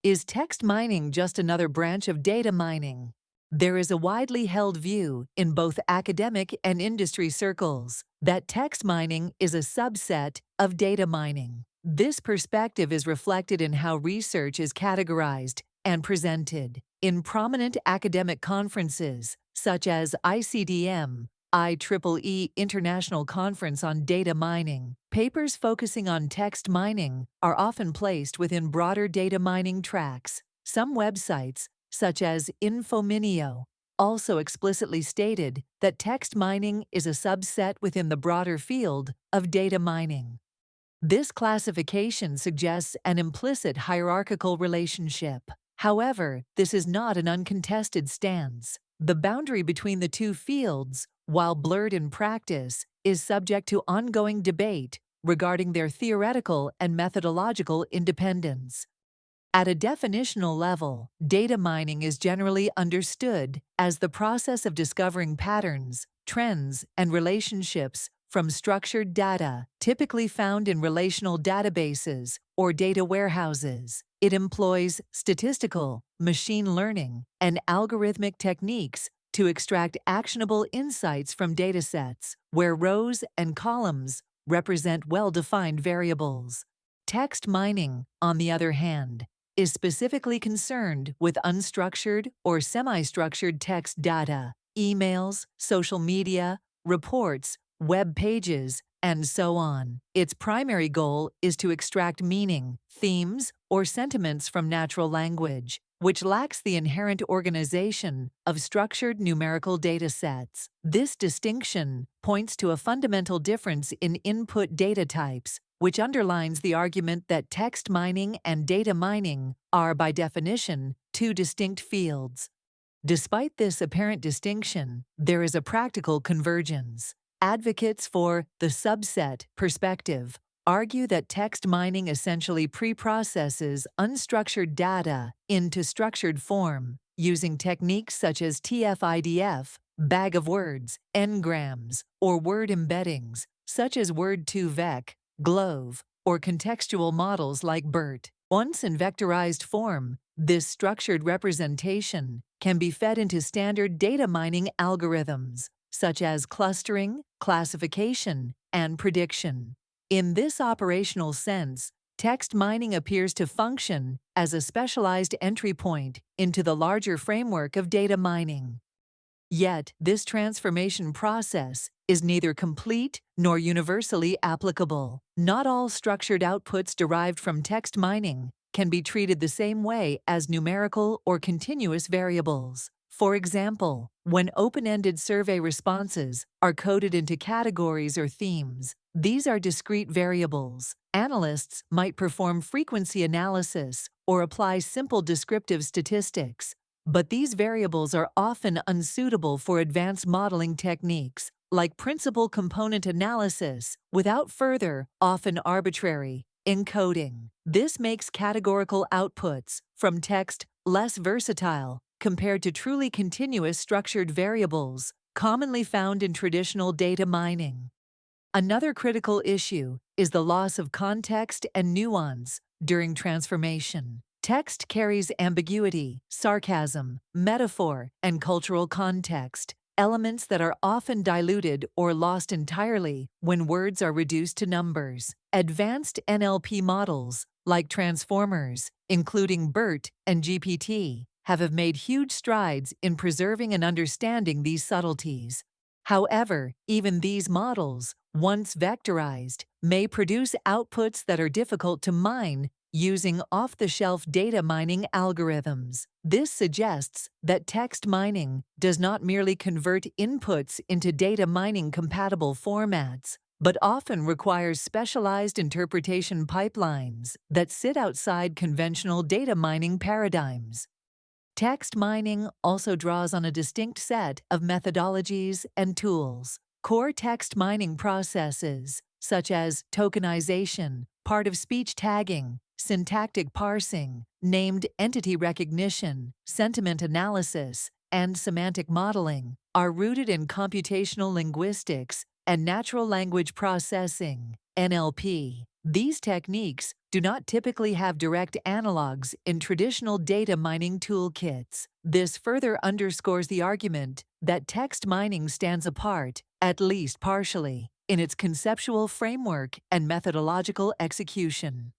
Is text mining just another branch of data mining? There is a widely held view in both academic and industry circles that text mining is a subset of data mining. This perspective is reflected in how research is categorized and presented. In prominent academic conferences, such as ICDM, IEEE International Conference on Data Mining, papers focusing on text mining are often placed within broader data mining tracks. Some websites, such as Infominio, also explicitly stated that text mining is a subset within the broader field of data mining. This classification suggests an implicit hierarchical relationship. However, this is not an uncontested stance. The boundary between the two fields, while blurred in practice, is subject to ongoing debate regarding their theoretical and methodological independence. At a definitional level, data mining is generally understood as the process of discovering patterns, trends, and relationships from structured data, typically found in relational databases or data warehouses. It employs statistical, machine learning, and algorithmic techniques to extract actionable insights from datasets, where rows and columns represent well-defined variables. Text mining, on the other hand, is specifically concerned with unstructured or semi-structured text data, emails, social media, reports, web pages, and so on. Its primary goal is to extract meaning, themes, or sentiments from natural language, which lacks the inherent organization of structured numerical data sets. This distinction points to a fundamental difference in input data types, which underlines the argument that text mining and data mining are, by definition, two distinct fields. Despite this apparent distinction, there is a practical convergence. Advocates for the subset perspective argue that text mining essentially pre-processes unstructured data into structured form using techniques such as TF-IDF, bag of words, n-grams, or word embeddings, such as Word2Vec, Glove, or contextual models like BERT. Once in vectorized form, this structured representation can be fed into standard data mining algorithms, such as clustering, classification, and prediction. In this operational sense, text mining appears to function as a specialized entry point into the larger framework of data mining. Yet, this transformation process is neither complete nor universally applicable. Not all structured outputs derived from text mining can be treated the same way as numerical or continuous variables. For example, when open-ended survey responses are coded into categories or themes, these are discrete variables. Analysts might perform frequency analysis or apply simple descriptive statistics, but these variables are often unsuitable for advanced modeling techniques, like principal component analysis, without further, often arbitrary, encoding. This makes categorical outputs from text less versatile compared to truly continuous structured variables commonly found in traditional data mining. Another critical issue is the loss of context and nuance during transformation. Text carries ambiguity, sarcasm, metaphor, and cultural context, elements that are often diluted or lost entirely when words are reduced to numbers. Advanced NLP models, like transformers, including BERT and GPT, have made huge strides in preserving and understanding these subtleties. However, even these models, once vectorized, may produce outputs that are difficult to mine using off-the-shelf data mining algorithms. This suggests that text mining does not merely convert inputs into data mining compatible formats, but often requires specialized interpretation pipelines that sit outside conventional data mining paradigms. Text mining also draws on a distinct set of methodologies and tools. Core text mining processes, such as tokenization, part-of-speech tagging, syntactic parsing, named entity recognition, sentiment analysis, and semantic modeling, are rooted in computational linguistics and natural language processing (NLP). These techniques do not typically have direct analogs in traditional data mining toolkits. This further underscores the argument that text mining stands apart, at least partially, in its conceptual framework and methodological execution.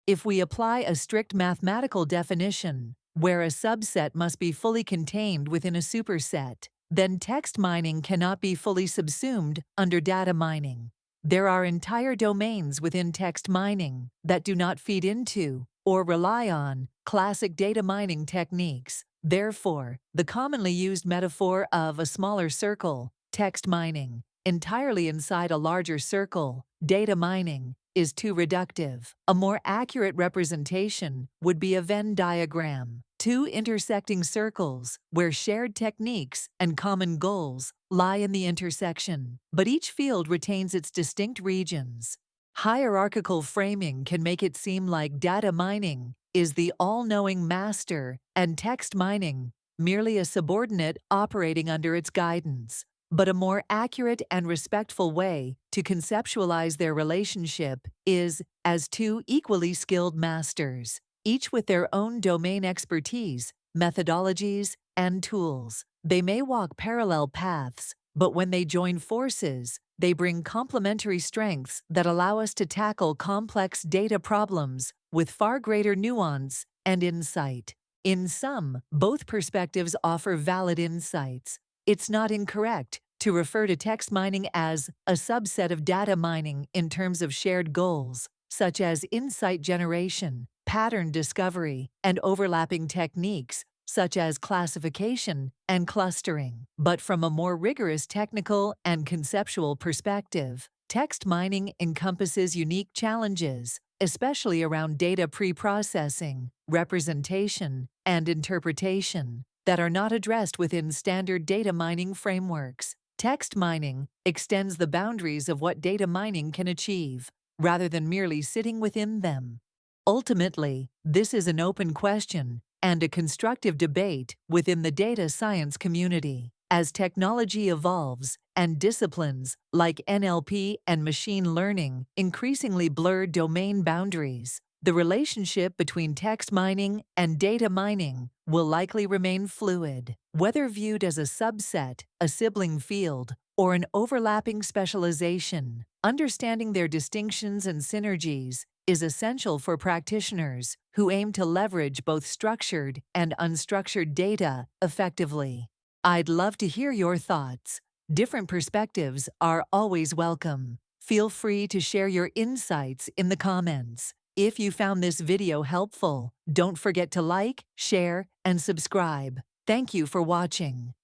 If we apply a strict mathematical definition, where a subset must be fully contained within a superset, then text mining cannot be fully subsumed under data mining. There are entire domains within text mining that do not feed into or rely on classic data mining techniques. Therefore, the commonly used metaphor of a smaller circle, text mining, entirely inside a larger circle, data mining, is too reductive. A more accurate representation would be a Venn diagram, two intersecting circles where shared techniques and common goals lie in the intersection, but each field retains its distinct regions. Hierarchical framing can make it seem like data mining is the all-knowing master and text mining merely a subordinate operating under its guidance. But a more accurate and respectful way to conceptualize their relationship is as two equally skilled masters, each with their own domain expertise, methodologies, and tools. They may walk parallel paths, but when they join forces, they bring complementary strengths that allow us to tackle complex data problems with far greater nuance and insight. In sum, both perspectives offer valid insights. It's not incorrect to refer to text mining as a subset of data mining in terms of shared goals, such as insight generation, pattern discovery, and overlapping techniques, such as classification and clustering. But from a more rigorous technical and conceptual perspective, text mining encompasses unique challenges, especially around data pre-processing, representation, and interpretation, that are not addressed within standard data mining frameworks. Text mining extends the boundaries of what data mining can achieve, rather than merely sitting within them. Ultimately, this is an open question and a constructive debate within the data science community. As technology evolves and disciplines like NLP and machine learning increasingly blur domain boundaries, the relationship between text mining and data mining will likely remain fluid. Whether viewed as a subset, a sibling field, or an overlapping specialization, understanding their distinctions and synergies is essential for practitioners who aim to leverage both structured and unstructured data effectively. I'd love to hear your thoughts. Different perspectives are always welcome. Feel free to share your insights in the comments. If you found this video helpful, don't forget to like, share, and subscribe. Thank you for watching.